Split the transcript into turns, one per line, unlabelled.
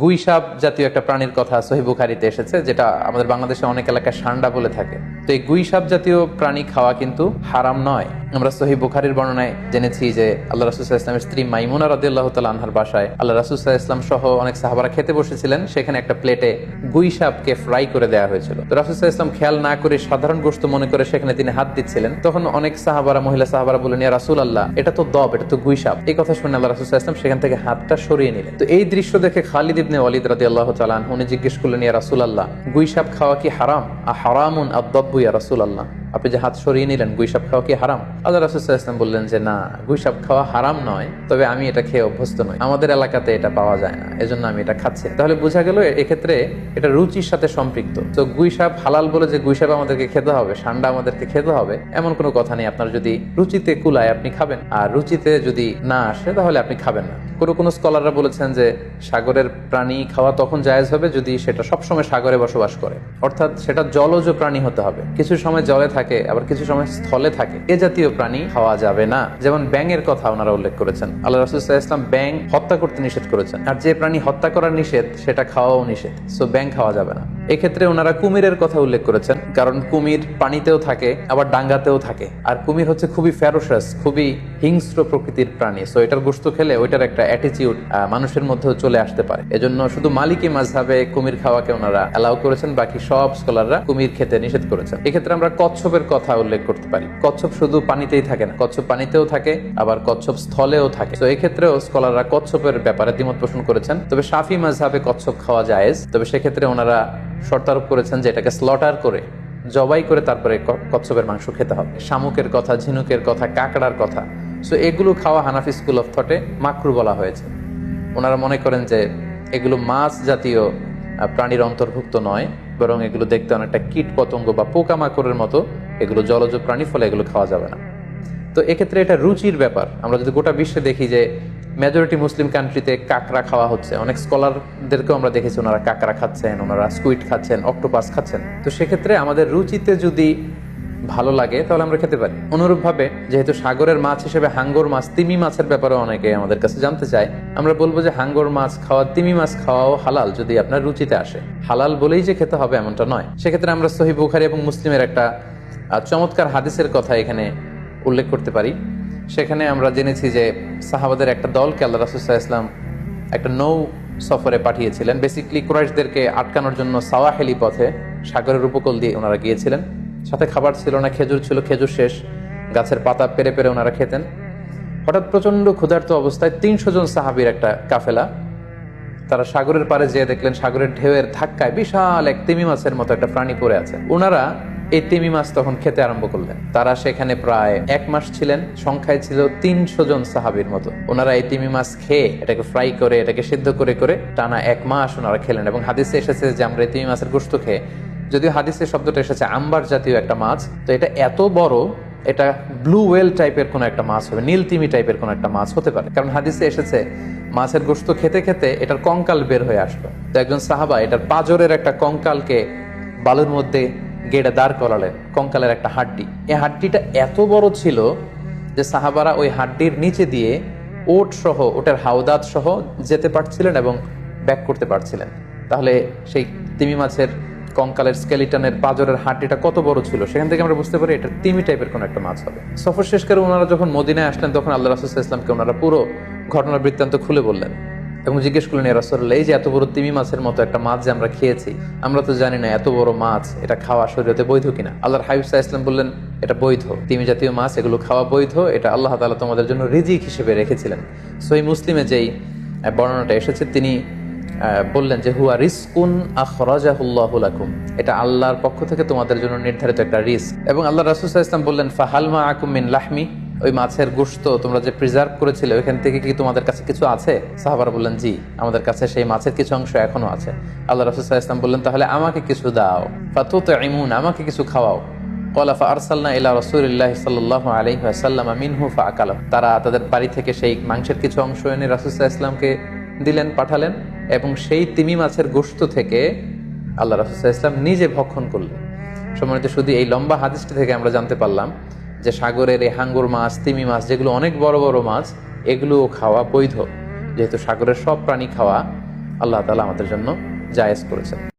গুই সাপ জাতীয় একটা প্রাণীর কথা সহিহ বুখারীতে এসেছে, যেটা আমাদের বাংলাদেশে অনেক এলাকায় সান্ডা বলে থাকে। তো এই গুই সাপ জাতীয় প্রাণী খাওয়া কিন্তু হারাম নয়। আমরা সহিহ বুখারীর বর্ণনায় জেনেছি যে আল্লাহ রাসূল সাল্লাল্লাহু আলাইহি ওয়াসাল্লামের স্ত্রী মাইমুনা রাদিয়াল্লাহু তাআলা আনহার বাসায় আল্লাহ রাসূল সাল্লাল্লাহু আলাইহি ওয়াসাল্লাম সহ অনেক সাহাবারা খেতে বসেছিলেন। সেখানে একটা প্লেটে গুই সাপকে ফ্রাই করে দেওয়া হয়েছিল। তো রাসূল সাল্লাল্লাহু আলাইহি ওয়াসাল্লাম খেয়াল না করে সাধারণ গোশত মনে করে সেখানে তিনি হাত দিচ্ছিলেন। তখন অনেক সাহাবারা, মহিলা সাহাবারা বললেন, ইয়া রাসূলুল্লাহ, এটা তো দব, এটা তো গুই সাপ। এই কথা শুনে আল্লাহ রাসূল সাল্লাল্লাহু আলাইহি ওয়াসাল্লাম সেখান থেকে হাতটা সরিয়ে নিলেন। তো এই দৃশ্য দেখে খালিদ ইবনে ওয়ালিদ রাদিয়াল্লাহু তাআলা আনহু উনি জিজ্ঞেস করলেন, ইয়া রাসূলুল্লাহ, গুই সাপ খাওয়া কি হারাম? হারামুন আদ-দাব্বু ইয়া রাসূলুল্লাহ, আপনি যে হাত সরিয়ে নিলেন, গুই সাপ খাওয়া কি হারাম? আল্লাহ রাসূল সাল্লাল্লাহু আলাইহি ওয়াসাল্লাম বললেন যে না, গুই সাপ খাওয়া হারাম নয়, তবে আমি এটা খেয়ে অভ্যস্ত নই, আমাদের এলাকাতে এটা পাওয়া যায় না, এজন্য আমি এটা খাচ্ছি। তাহলে বোঝা গেল এক্ষেত্রে এটা রুচির সাথে সম্পৃক্ত। তো গুই সাপ হালাল বলে যে গুই সাপ আমাদেরকে খেতে হবে, সান্ডা আমাদেরকে খেতে হবে, এমন কোনো কথা নেই। আপনার যদি রুচিতে কুলায় আপনি খাবেন, আর রুচিতে যদি না আসে তাহলে আপনি খাবেন না। কোনো স্কলাররা বলেছেন যে সাগরের প্রাণী খাওয়া তখন জায়েজ হবে যদি সেটা সবসময় সাগরে বসবাস করে, অর্থাৎ সেটা জলজ প্রাণী হতে হবে। কিছু সময় জলে থাকে, আবার কিছু সময় স্থলে থাকে, এ জাতীয় প্রাণী খাওয়া যাবে না। যেমন ব্যাঙের কথা ওনারা উল্লেখ করেছেন, আল্লাহ রাসূল সাল্লাল্লাহু আলাইহি ওয়াসাল্লাম ব্যাঙ হত্যা করতে নিষেধ করেছেন, আর যে প্রাণী হত্যা করা নিষেধ সেটা খাওয়াও নিষেধ, সো ব্যাঙ খাওয়া যাবে না। এক্ষেত্রে ওনারা কুমিরের কথা উল্লেখ করেছেন, কারণ কুমির পানিতেও থাকে আবার ডাঙ্গাতেও থাকে, আর কুমির হচ্ছে খুবই ফেরোসাস, খুবই হিংস্র প্রকৃতির প্রাণী। সো এটার গোশত খেলে ওইটার একটা অ্যাটিটিউড মানুষের মধ্যেও চলে আসতে পারে। এজন্য শুধু মালিকি মাযহাবে কুমির খাওয়াকে ওনারা অ্যালাউ করেছেন, বাকি সব স্কলাররা কুমির খেতে নিষেধ করেছেন। এক্ষেত্রে আমরা কচ্ছপের কথা উল্লেখ করতে পারি। কচ্ছপ শুধু পানিতেই থাকে না, কচ্ছপ পানিতেও থাকে, আবার কচ্ছপ স্থলেও থাকে। তো এক্ষেত্রেও স্কলাররা কচ্ছপের ব্যাপারে দ্বিমত পোষণ করেছেন। তবে শাফি মাযহাবে কচ্ছপ খাওয়া জায়েজ, তবে সেক্ষেত্রে ওনারা শর্ত আরোপ করেছেন যে এটাকে স্লটার করে, জবাই করে তারপরে কচ্ছপের মাংস খেতে হবে। শামুকের কথা, ঝিনুকের কথা, কাঁকড়ার কথা, সো এগুলো খাওয়া হানাফি স্কুল অফ থটে মাকরু বলা হয়েছে। ওনারা মনে করেন যে এগুলো মাছ জাতীয় প্রাণীর অন্তর্ভুক্ত নয়, বরং এগুলো দেখতে অনেকটা কীট পতঙ্গ বা পোকামাকড়ের মতো, এগুলো জলজ প্রাণী, ফলে এগুলো খাওয়া যাবে না। তো এক্ষেত্রে এটা রুচির ব্যাপার। আমরা যদি গোটা বিশ্বে দেখি যে মেজরিটি মুসলিম কান্ট্রিতে কাঁকড়া খাওয়া হচ্ছে, অনেক স্কলারদেরকেও আমরা দেখেছি ওনারা কাঁকড়া খাচ্ছেন, ওনারা স্কুইড খাচ্ছেন, অক্টোপাস খাচ্ছেন। তো সেক্ষেত্রে আমাদের রুচিতে যদি ভালো লাগে তাহলে আমরা খেতে পারি। অনুরূপভাবে যেহেতু সাগরের মাছ হিসেবে হাঙ্গর মাছ, তিমি মাছের ব্যাপারে অনেকে আমাদের কাছে জানতে চায়, আমরা বলবো যে হাঙ্গর মাছ খাওয়া, তিমি মাছ খাওয়াও হালাল যদি আপনার রুচিতে আসে। হালাল বলেই যে খেতে হবে এমনটা নয়। সেক্ষেত্রে আমরা সহিহ বুখারী এবং মুসলিমের একটা চমৎকার হাদিসের কথা এখানে উল্লেখ করতে পারি। সেখানে আমরা জেনেছি যে সাহাবাদের একটা দলকে আল্লাহ রাসূল সাল্লাল্লাহু আলাইহি ওয়াসাল্লাম একটা নৌ সফরে পাঠিয়েছিলেন। বেসিক্যালি কুরাইশদেরকে আটকানোর জন্য সাওয়াহিলি পথে সাগরের উপকূল দিয়ে ওনারা গিয়েছিলেন। সাথে খাবার ছিল না, খেজুর ছিল, খেজুর শেষ, গাছের পাতা পেরে পেরে ওনারা খেতেন। হঠাৎ প্রচন্ড ক্ষুধার্ত অবস্থায় 300 জন সাহাবীর একটা কাফেলা, তারা সাগরের পাড়ে যেয়ে দেখলেন সাগরের ঢেউয়ের ধাক্কায় বিশাল এক তিমি মাছের মতো একটা প্রাণী পড়ে আছে। ওনারা এই তিমি মাছ তখন খেতে আরম্ভ করলেন। তারা সেখানে প্রায় 1 মাস ছিলেন, সংখ্যায় ছিল 300 জন সাহাবীর মতো। ওনারা এই তিমি মাছ খেয়ে, এটাকে ফ্রাই করে, এটাকে সিদ্ধ করে করে টানা 1 মাস ওনারা খেলেন। এবং হাদিসে এসেছে যে আমরা এই তিমি মাছের গোশত খেয়ে, যদিও হাদিসের শব্দটা এসেছে আম্বার জাতীয় একটা মাছ, তো এটা এত বড়, এটা ব্লু ওয়েল টাইপের কোন একটা মাছ হবে, নীল তিমি টাইপের কোন একটা মাছ হতে পারে, কারণ হাদিসে এসেছে মাছের গোশত খেতে খেতে এটার কঙ্কাল বের হয়ে আসলো। তো একজন সাহাবা এটার পাজরের একটা কঙ্কালকে বালুর মধ্যে গেড়ে দাঁড় করালেন, কঙ্কালের একটা হাড্ডি। এই হাড্ডিটা এত বড় ছিল যে সাহাবারা ওই হাড্ডির নিচে দিয়ে ওট সহ, ওটার হাওদাত সহ যেতে পারছিলেন এবং ব্যাক করতে পারছিলেন। তাহলে সেই তিমি মাছের কঙ্কালের স্কেলিটনের পাজরের হাড্ডিটা কত বড় ছিল, সেখান থেকে আমরা বুঝতে পারি এটা তিমি টাইপের কোন একটা মাছ হবে। সফর শেষ করে ওনারা যখন মদিনায় আসলেন, তখন আল্লাহ রাসূল সাল্লাল্লাহু আলাইহি ওয়াসাল্লামকে ওনারা পুরো ঘটনার বৃত্তান্ত খুলে বললেন এবং জিজ্ঞেস করলেন, ইয়া রাসূলুল্লাহ, এই যে এত বড় তিমি মাছের মতো একটা মাছ যে আমরা খেয়েছি, আমরা তো জানি না এত বড় মাছ এটা খাওয়া শরীয়তে বৈধ কিনা। আল্লাহর হাবিব সাল্লাল্লাহু আলাইহি ওয়াসাল্লাম বললেন, এটা বৈধ, তিমি জাতীয় মাছ এগুলো খাওয়া বৈধ, এটা আল্লাহ তাআলা তোমাদের জন্য রিজিক হিসেবে রেখেছিলেন। সহিহ মুসলিমে যেই বর্ণনাটা এসেছে, তিনি বললেন যে হুয়া রিজকুন আখরাজাহুল্লাহু লাকুম, এটা আল্লাহর পক্ষ থেকে তোমাদের জন্য নির্ধারিত একটা রিস্ক। এবং আল্লাহ রাসূল সাল্লাল্লাহু আলাইহি ওয়াসাল্লাম বললেন, ফাহাল মাআকুম মিন লাহমি, ওই মাছের গোশত তোমরা যে প্রিজার্ভ করেছিলে ওইখান থেকে কি তোমাদের কাছে কিছু আছে? সাহাবারা বললেন, জি, আমাদের কাছে সেই মাছের কিছু অংশ এখনো আছে। আল্লাহ রাসূল সাল্লাল্লাহু আলাইহি ওয়াসাল্লাম বললেন, তাহলে আমাকে কিছু দাও, ফাতুতঈমুন, আমাকে কিছু খাওয়াও। ক্বালা ফাআরসালনা ইলা রাসূলিল্লাহি সাল্লাল্লাহু আলাইহি ওয়াসাল্লাম মিনহু ফাআকালা, তারা তাদের বাড়ি থেকে সেই মাংসের কিছু অংশ এনে রাসূল সাল্লাল্লাহু আলাইহি ওয়াসাল্লামকে দিলেন, পাঠালেন, এবং সেই তিমি মাছের গোশত থেকে আল্লাহ রাসূল সাল্লাল্লাহু আলাইহি ওয়াসাল্লাম নিজে ভক্ষণ করলেন। সম্মানিত, শুধু এই লম্বা হাদিসটি থেকে আমরা জানতে পারলাম যে সাগরের এই হাঙ্গর মাছ, তিমি মাছ, যেগুলো অনেক বড় বড় মাছ, এগুলো খাওয়া বৈধ। যেহেতু সাগরের সব প্রাণী খাওয়া আল্লাহ তাআলা আমাদের জন্য জায়েজ করেছেন।